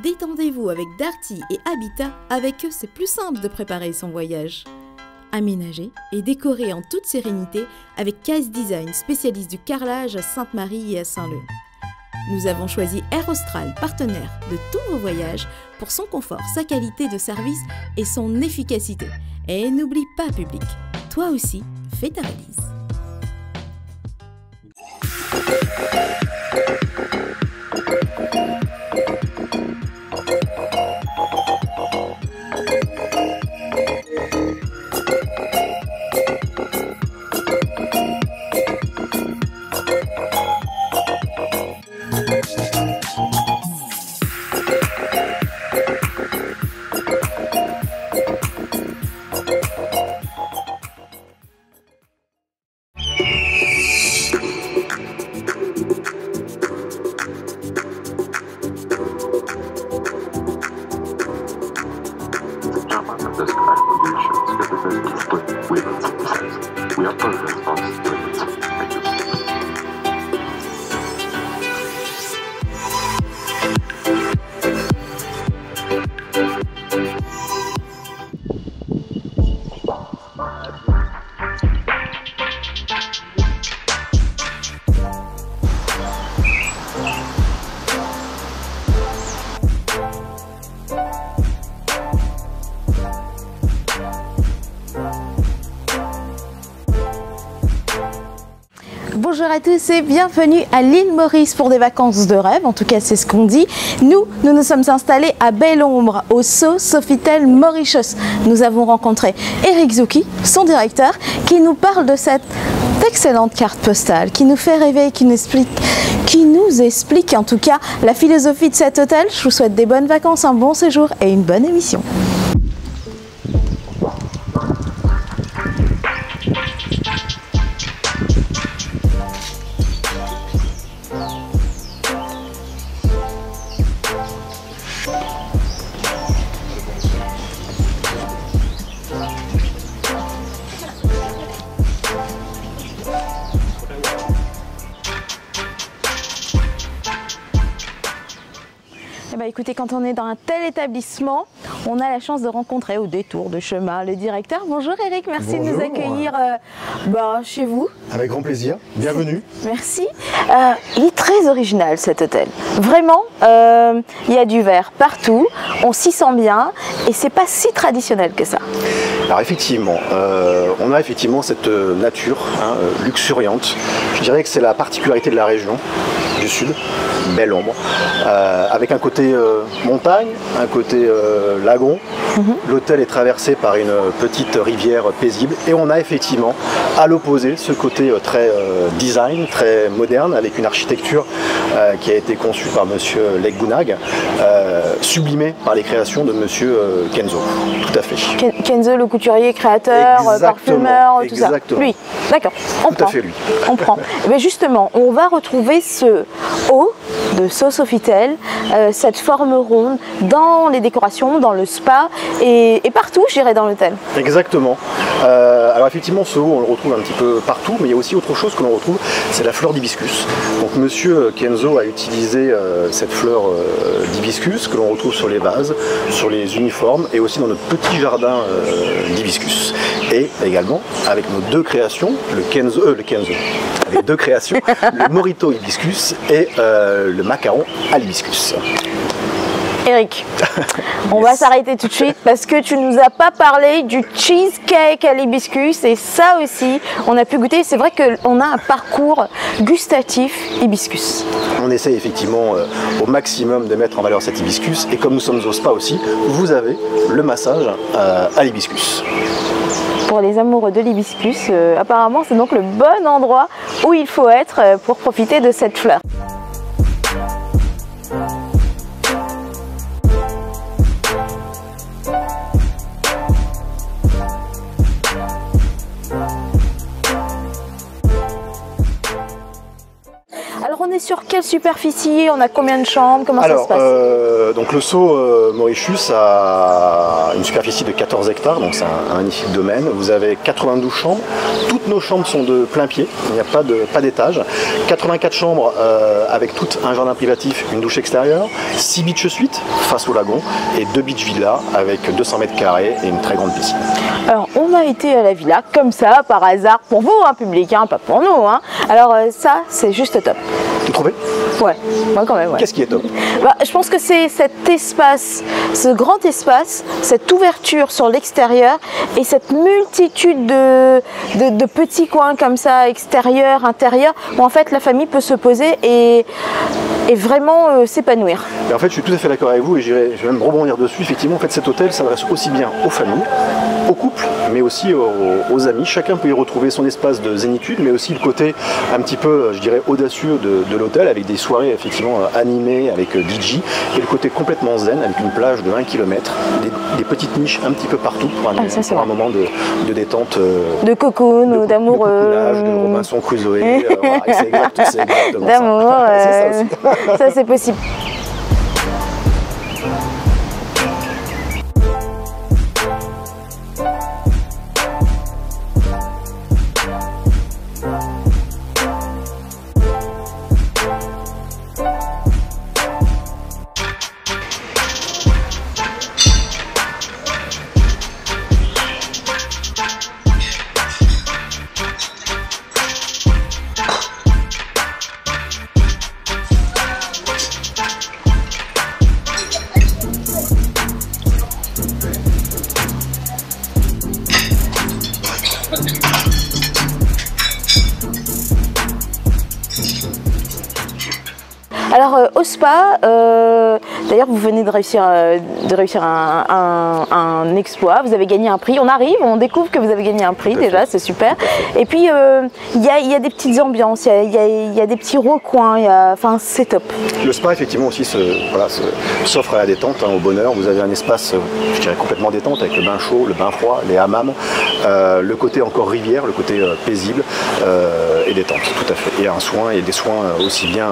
Détendez-vous avec Darty et Habitat, avec eux c'est plus simple de préparer son voyage. Aménagé et décoré en toute sérénité avec Case Design, spécialiste du carrelage à Sainte-Marie et à Saint-Leu. Nous avons choisi Air Austral, partenaire de tous vos voyages, pour son confort, sa qualité de service et son efficacité. Et n'oublie pas public, toi aussi, fais ta valise. Bonjour à tous et bienvenue à l'île Maurice pour des vacances de rêve, en tout cas c'est ce qu'on dit. Nous nous sommes installés à Belle-Ombre, au Saut Sofitel Mauritius. Nous avons rencontré Eric Zouki, son directeur, qui nous parle de cette excellente carte postale, qui nous fait rêver, qui nous explique en tout cas la philosophie de cet hôtel. Je vous souhaite des bonnes vacances, un bon séjour et une bonne émission. Écoutez, quand on est dans un tel établissement, on a la chance de rencontrer au détour de chemin le directeur. Bonjour Eric, merci de nous accueillir chez vous. Avec grand plaisir, bienvenue. Merci. Il est très original cet hôtel. Vraiment, il y a du verre partout, on s'y sent bien et c'est pas si traditionnel que ça. Alors effectivement, on a effectivement cette nature luxuriante. Je dirais que c'est la particularité de la région du Sud, Belle-Ombre, avec un côté montagne, un côté lagon. L'hôtel est traversé par une petite rivière paisible et on a effectivement à l'opposé ce côté très design, très moderne, avec une architecture qui a été conçue par monsieur Leggunag, sublimée par les créations de monsieur Kenzo. Tout à fait. Kenzo, le couturier, créateur, parfumeur, tout ça. Lui, d'accord. Tout à fait lui. On prend. Et bien justement, on va retrouver ce haut de Saut Sofitel, cette forme ronde dans les décorations, dans le spa et partout, je dirais, dans l'hôtel. Exactement. Alors effectivement, ce haut, on le retrouve un petit peu partout, mais il y a aussi autre chose que l'on retrouve, c'est la fleur d'hibiscus. Donc monsieur Kenzo a utilisé cette fleur d'hibiscus que l'on retrouve sur les vases, sur les uniformes et aussi dans notre petit jardin d'hibiscus. Et également avec nos deux créations, avec deux créations, le Morito hibiscus et le macaron à l'hibiscus. Eric, on va s'arrêter tout de suite parce que tu nous as pas parlé du cheesecake à l'hibiscus et ça aussi, on a pu goûter. C'est vrai qu'on a un parcours gustatif hibiscus. On essaie effectivement au maximum de mettre en valeur cet hibiscus et comme nous sommes au spa aussi, vous avez le massage à l'hibiscus. Pour les amoureux de l'hibiscus, apparemment c'est donc le bon endroit où il faut être pour profiter de cette fleur. sur quelle superficie? On a combien de chambres? Comment ça se passe? Donc le Saut Mauritius a une superficie de 14 hectares, donc c'est un magnifique domaine. Vous avez 92 chambres. Toutes nos chambres sont de plein pied, il n'y a pas d'étage. 84 chambres avec tout un jardin privatif, une douche extérieure, 6 beach suites face au lagon et 2 beach villas avec 200 mètres carrés et une très grande piscine. Alors on a été à la villa comme ça par hasard pour vous, hein, public, hein, pas pour nous. Hein. Alors ça c'est juste top. Tu trouvais? Ouais, moi quand même. Ouais. Qu'est-ce qui est top? Je pense que c'est cet espace, ce grand espace, cette ouverture sur l'extérieur et cette multitude de petits coins comme ça, extérieur, intérieur, où en fait la famille peut se poser et vraiment s'épanouir. En fait, je suis tout à fait d'accord avec vous et je vais même rebondir dessus. Effectivement, en fait, cet hôtel s'adresse aussi bien aux familles, aux couples, mais aussi aux amis. Chacun peut y retrouver son espace de zénitude, mais aussi le côté un petit peu, je dirais, audacieux de l'hôtel, avec des soirées effectivement animées, avec DJ, et le côté complètement zen, avec une plage de 1 km, des petites niches un petit peu partout pour un moment de détente. De cocoon ou d'amoureux. De Robinson Crusoe. Voilà, c'est exactement d'amour, ça. Ça c'est possible. Alors au spa, d'ailleurs vous venez de réussir un exploit, vous avez gagné un prix, on découvre que vous avez gagné un prix déjà, c'est super. Et puis il y a des petites ambiances, il y a des petits recoins, enfin c'est top. Le spa effectivement aussi s'offre à la détente, hein, au bonheur. Vous avez un espace, je dirais, complètement détente avec le bain chaud, le bain froid, les hammams, le côté encore rivière, le côté paisible et détente, tout à fait. Et un soin et des soins aussi bien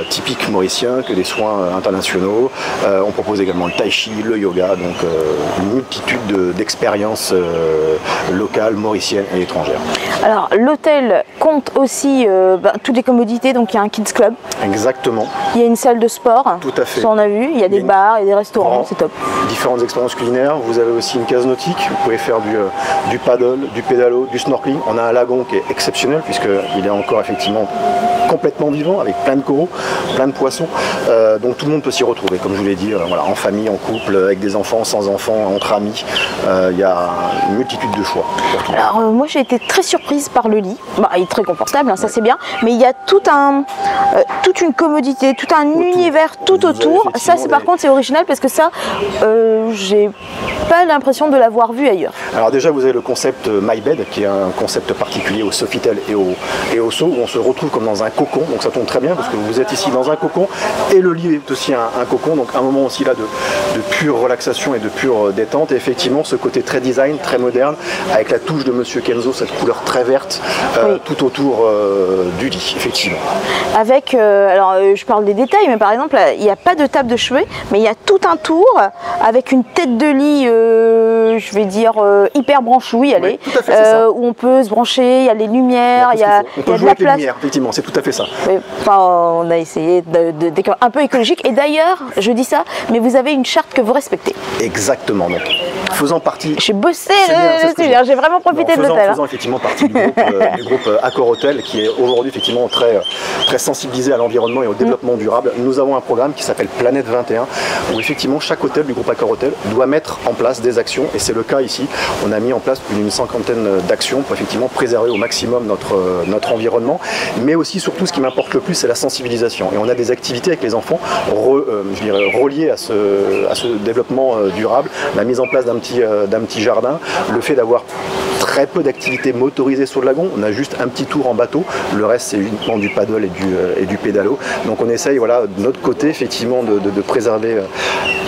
typiques mauriciens que des soins internationaux. On propose également le tai chi, le yoga, donc une multitude d'expériences locales, mauriciennes et étrangères. Alors l'hôtel compte aussi toutes les commodités, donc il y a un kids club. Exactement. Il y a une salle de sport. Tout à fait. Ça on a vu, il y a des bars et des restaurants, c'est top. Différentes expériences culinaires, vous avez aussi une case nautique, vous pouvez faire du paddle, du pédalo, du snorkeling. On a un lagon qui est exceptionnel puisqu'il est encore effectivement complètement vivant avec plein de coraux, plein de poissons, donc tout le monde peut s'y retrouver, comme je vous l'ai dit, voilà, en famille, en couple, avec des enfants, sans enfants, entre amis, il y a une multitude de choix. Alors moi j'ai été très surprise par le lit, il est très confortable, hein, ça c'est bien, mais il y a toute une commodité, tout un univers tout autour, ça c'est par contre c'est original parce que ça j'ai pas l'impression de l'avoir vu ailleurs. Alors déjà vous avez le concept My Bed qui est un concept particulier au Sofitel et au Saut où on se retrouve comme dans un cocon, donc ça tombe très bien parce que vous êtes ici dans un cocon et le lit est aussi un cocon, donc un moment aussi là de pure relaxation et de pure détente, et effectivement ce côté très design, très moderne, avec la touche de Monsieur Kenzo, cette couleur très verte tout autour du lit, effectivement. Avec, alors je parle des détails, mais par exemple il n'y a pas de table de chevet, mais il y a tout un tour avec une tête de lit, je vais dire hyper branchouille, allez, où on peut se brancher, il y a les lumières, il y a de la place. Effectivement, c'est tout à fait ça. On a essayé un peu écologique, et d'ailleurs je dis ça, mais vous avez une charte que vous respectez. Exactement, donc faisant partie... J'ai bossé j'ai vraiment profité de l'hôtel. Faisant effectivement partie du groupe Accor Hotel, qui est aujourd'hui effectivement très sensibilisé à l'environnement et au développement durable. Nous avons un programme qui s'appelle Planète 21, où effectivement chaque hôtel du groupe Accor Hotel doit mettre en place des actions, et c'est le cas ici. On a mis en place plus d'une cinquantaine d'actions pour effectivement préserver au maximum notre environnement, mais aussi surtout ce qui m'importe le plus, c'est la sensibilisation. Et on a des activités avec les enfants je dirais, reliées à ce développement durable, la mise en place d'un petit jardin, le fait d'avoir très peu d'activités motorisées sur le lagon. On a juste un petit tour en bateau. Le reste, c'est uniquement du paddle et du pédalo. Donc on essaye, voilà, de notre côté, effectivement, de préserver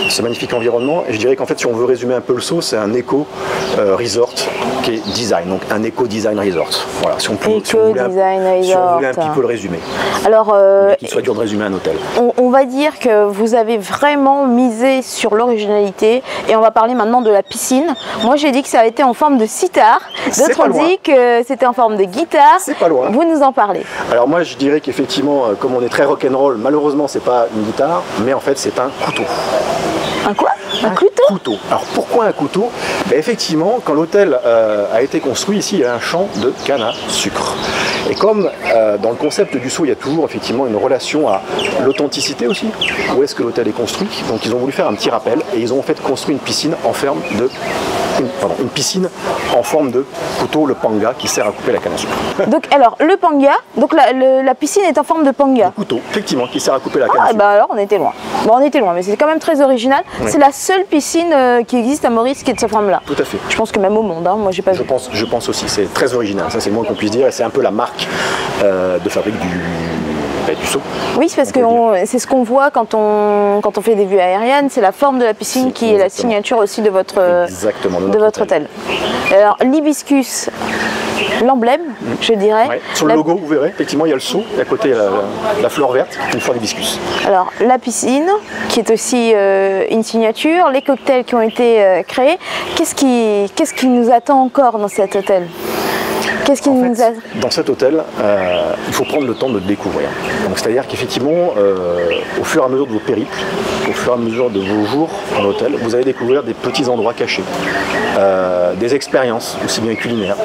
ce magnifique environnement. Et je dirais qu'en fait, si on veut résumer un peu le saut, c'est un éco-resort qui est design. Donc un éco-design resort. Voilà, si on voulait un petit peu le résumer. Alors, qu'il soit dur de résumer un hôtel. On va dire que vous avez vraiment misé sur l'originalité et on va parler maintenant de la piscine. Moi j'ai dit que ça a été en forme de sitar, d'autres ont dit que c'était en forme de guitare. C'est pas loin. Vous nous en parlez. Alors moi je dirais qu'effectivement, comme on est très rock'n'roll, malheureusement c'est pas une guitare, mais en fait c'est un couteau. Un quoi? Un couteau? Alors pourquoi un couteau? Ben, effectivement, quand l'hôtel a été construit ici, il y a un champ de canne à sucre. Et comme dans le concept du saut, il y a toujours effectivement une relation à l'authenticité aussi, où est-ce que l'hôtel est construit. Donc ils ont voulu faire un petit rappel et ils ont en fait construit une piscine en forme de couteau, le panga, qui sert à couper la canne à sucre. Donc alors le panga, donc la piscine est en forme de panga. Le couteau, effectivement, qui sert à couper la canne à sucre. Bah alors on était loin. Bon, on était loin, mais c'est quand même très original. Oui. C'est la seule piscine qui existe à Maurice qui est de cette forme-là. Tout à fait. Je pense que même au monde, hein, moi j'ai pas vu. Je pense aussi, c'est très original, ça c'est le moins qu'on puisse dire, et c'est un peu la marque de fabrique du saut. Oui, c'est parce que c'est ce qu'on voit quand on fait des vues aériennes, c'est la forme de la piscine qui est la signature aussi de votre hôtel. Alors l'hibiscus, l'emblème, je dirais. Ouais. Sur le logo, vous verrez, effectivement, il y a le seau, et à côté, il y a la fleur verte, une fleur d'hibiscus. Alors, la piscine, qui est aussi une signature, les cocktails qui ont été créés. Qu'est-ce qui nous attend encore dans cet hôtel? Dans cet hôtel, il faut prendre le temps de le découvrir. C'est-à-dire qu'effectivement, au fur et à mesure de vos périples, au fur et à mesure de vos jours dans l'hôtel, vous allez découvrir des petits endroits cachés, des expériences, aussi bien culinaires,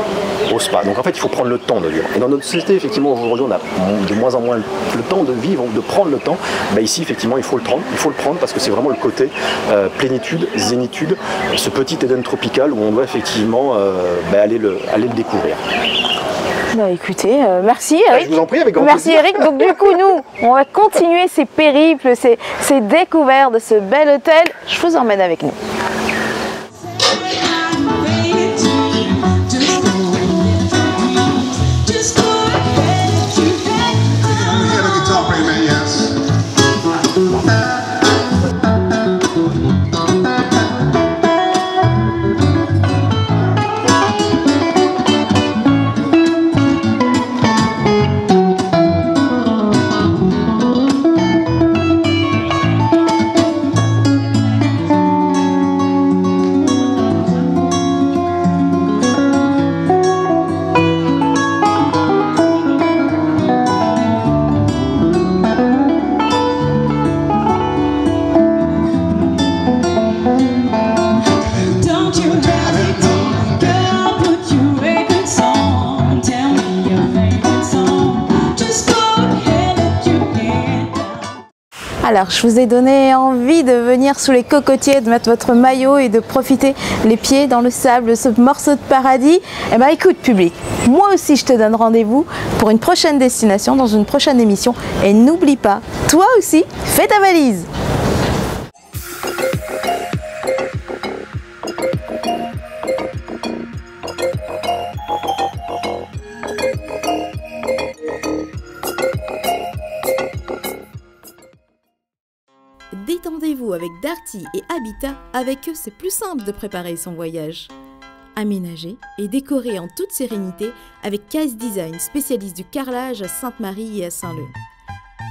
au spa. Donc en fait, il faut prendre le temps de vivre. Et dans notre société, effectivement, aujourd'hui, on a de moins en moins le temps de vivre, de prendre le temps. Bah, ici, effectivement, il faut le prendre parce que c'est vraiment le côté plénitude, zénitude, ce petit Éden tropical où on doit effectivement aller le découvrir. Bah écoutez, merci Eric. Je vous en prie, avec grand plaisir. Merci Eric. Donc du coup, nous, on va continuer ces périples, ces découvertes de ce bel hôtel. Je vous emmène avec nous. Alors, je vous ai donné envie de venir sous les cocotiers, de mettre votre maillot et de profiter les pieds dans le sable de ce morceau de paradis. Eh bien, écoute, public, moi aussi, je te donne rendez-vous pour une prochaine destination, dans une prochaine émission. Et n'oublie pas, toi aussi, fais ta valise! Détendez-vous avec Darty et Habitat, avec eux c'est plus simple de préparer son voyage. Aménagé et décoré en toute sérénité avec Case Design, spécialiste du carrelage à Sainte-Marie et à Saint-Leu.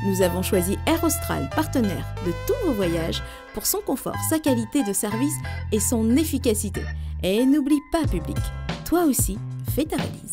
Nous avons choisi Air Austral, partenaire de tous vos voyages, pour son confort, sa qualité de service et son efficacité. Et n'oublie pas, public, toi aussi, fais ta valise.